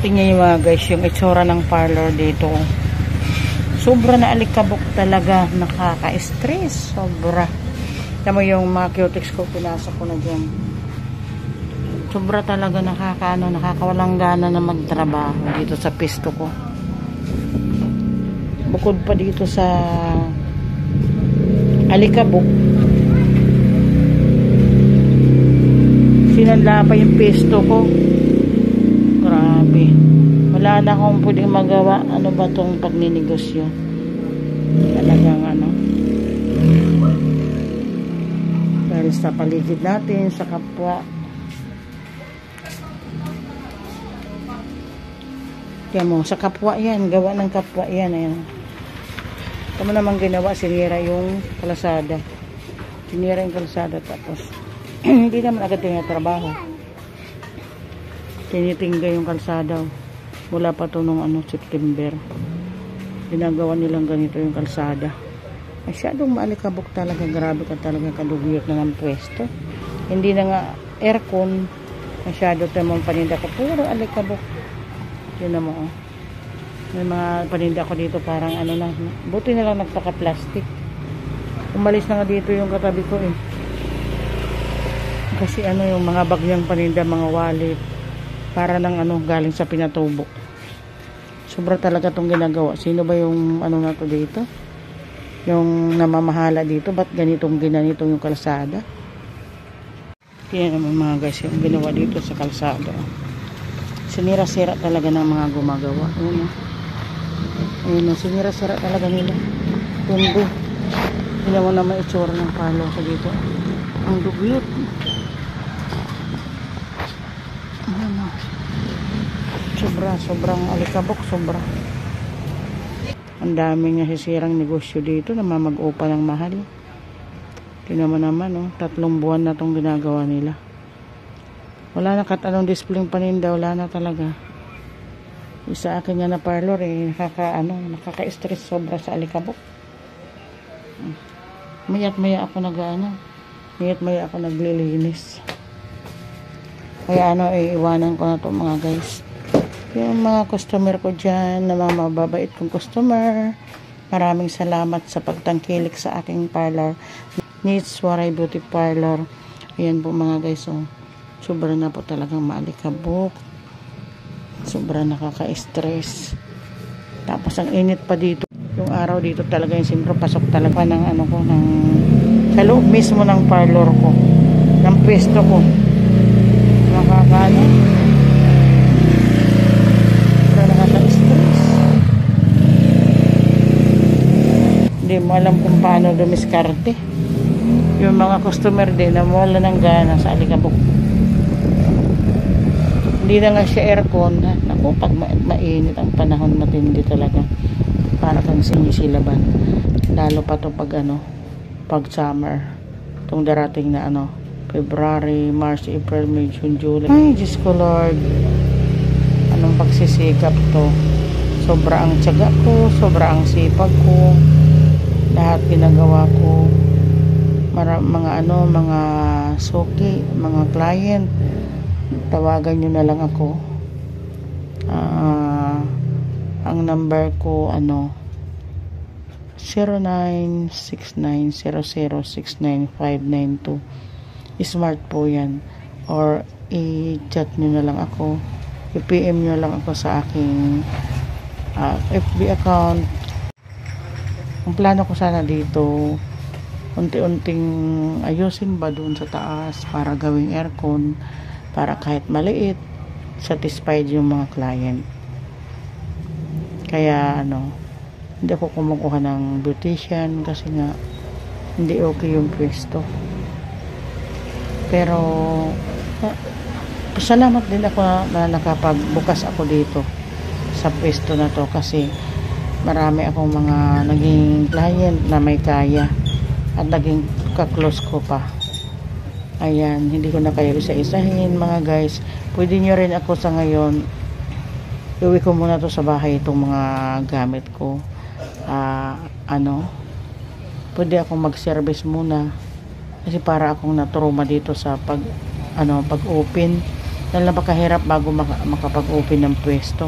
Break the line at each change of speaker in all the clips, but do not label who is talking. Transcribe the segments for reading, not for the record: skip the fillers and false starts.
Tingnan nyo mga guys, yung itsura ng parlor dito. Sobra na alikabok talaga. Nakaka-stress. Sobra. Tama yung mga cutex ko, pinasok ko na dyan. Sobra talaga nakakawalang gana na magtrabaho dito sa pisto ko. Bukod pa dito sa alikabok, sinanla pa yung pisto ko. Grabe. Wala na akong pwedeng magawa. Ano ba tong pagninegosyo? Talagang ano. Dahil sa paligid natin, sa kapwa. Kaya mo, sa kapwa yan. Gawa ng kapwa yan. Ayan. Tama naman ginawa, sinira yung kalsada. Sinira yung kalsada tapos hindi naman agad trabaho. Tinitingga yung kalsada. Wala pa to nung September. Ginagawa nilang ganito yung kalsada. Masyadong maalikabok talaga. Grabe ka talaga, kadugyot na ng pwesto. Hindi na nga aircon. Masyado tamang paninda ko. Puro alikabok. Yun na mo. May mga paninda ko dito parang lang. Buti na lang nagpaka-plastic. Umalis na nga dito yung katabi ko eh. Kasi yung mga bagyang paninda, mga wallet. Para ng galing sa pinatubo. Sobra talaga itong ginagawa. Sino ba yung na to dito? Yung namamahala dito. Ba't ganitong yung kalsada? Kaya naman mga guys, yung ginawa dito sa kalsada. Sinira-sira talaga ng mga gumagawa. Ayun, sinira-sira talaga nila. Tundo. Hindi mo naman itsura ng palo sa dito. Ang dugyot. Sobrang alikabok, sobra. Ang daming nasisirang negosyo dito, namamag-upa ng mahal. Tingnan mo naman, 3 buwan na itong ginagawa nila. Wala na anong display paninda, wala na talaga. Sa akin nga na parlor, nakaka-stress sobra sa alikabok. Mayat-maya ako mayat-maya ako naglilinis. Kaya iiwanan ko na to mga guys. Yung mga customer ko dyan, na mga mababait kong customer, maraming salamat sa pagtangkilik sa aking parlor. Needs Waray Beauty Parlor. Ayan po mga guys, sobra na po talagang maalikabok. Sobra nakaka-stress. Tapos ang init pa dito. Yung araw dito talaga yung siyempre pasok talaga ng sa loob mismo ng parlor ko. Ng pwesto ko. Nakaka-stress. Hindi mo alam kung paano dumiskarte. Yung mga customer din na wala ng gana sa alikabok. Hindi na nga siya aircon. Naku, pag mainit ang panahon, matindi talaga. Para kang sinisilaban. Lalo pa to pag summer. Itong darating na February, March, April, May, June, July. Ay, Diyos ko Lord. Anong pagsisikap to? Sobra ang tiyaga ko, sobra ang sipag ko. Lahat ginagawa ko. Mga suki, mga client. Tawagan nyo na lang ako. Ang number ko 096900699592. Smart po yan. Or i-chat nyo na lang ako. I-PM nyo lang ako sa aking FB account. Ang plano ko sana dito, unti-unting ayusin ba doon sa taas para gawing aircon, para kahit maliit, satisfied yung mga client. Kaya hindi ako kumukuha ng beautician kasi nga hindi okay yung pwesto. Pero salamat din ako na nakapagbukas ako dito sa pwesto na to kasi marami akong mga naging client na may kaya at naging ka-close ko pa. Ayan, hindi ko na kayo isa-isahin mga guys. Pwede nyo rin ako sa ngayon, iuwi ko muna to sa bahay itong mga gamit ko. Pwede akong mag-service muna kasi para akong naturuma dito sa pag-open Dahil napakahirap bago makapag-open ng pwesto.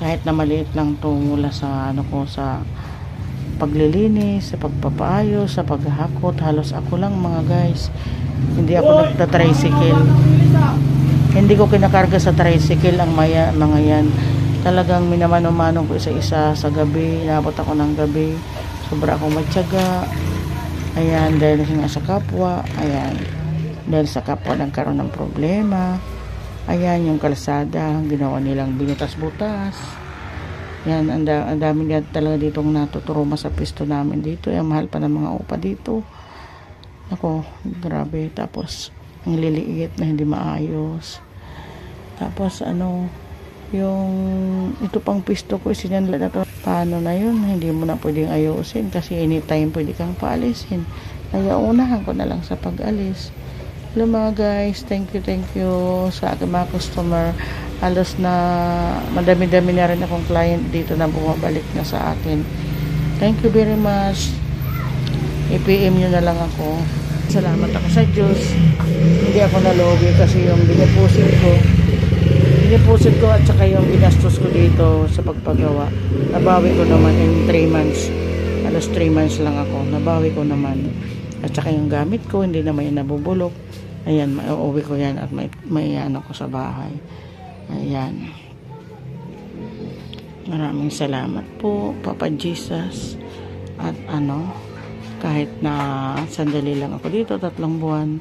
Kahit na maliit lang to mula sa ano ko, sa paglilinis, sa pagpapaayos, sa paghahakot, halos ako lang mga guys. Hindi ako nagta-tricycle. Hindi ko kinakarga sa tricycle ang mga yan. Talagang minamano-mano ko isa-isa sa gabi. Inabot ako ng gabi. Sobra akong matyaga. Ayan, dahil nga sa kapwa. Ayan, dahil sa kapwa nagkaroon ng problema. Ayan, yung kalsada, ginawa nilang binutas-butas. Yan, ang dami talaga ditong natuturoma sa pisto namin dito. Ang mahal pa ng mga upa dito. Ako, grabe. Tapos, ang liliit na hindi maayos. Tapos, yung ito pang pisto ko, sinanla na to. Paano na yun? Hindi mo na pwedeng ayusin kasi anytime pwede kang paalisin. Kaya unahan ko na lang sa pag-alis. Hello mga guys, thank you sa aking mga customer. Halos na madami-dami na rin akong client dito na bumabalik na sa akin. Thank you very much. I-PM nyo na lang ako. Salamat ako sa Diyos. Hindi ako nalogi kasi yung dinipusit ko at saka yung binastos ko dito sa pagpagawa. Nabawi ko naman in 3 months. Halos 3 months lang ako. Nabawi ko naman. At saka yung gamit ko, hindi naman yung nabubulok. Ayan, mauuwi ko yan at may ano ko sa bahay. Ayan. Maraming salamat po, Papa Jesus. At kahit na sandali lang ako dito, 3 buwan,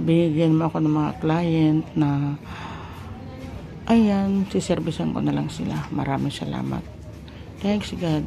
binigyan mo ako ng mga client na ayan, siservisan ko na lang sila. Maraming salamat. Thanks God.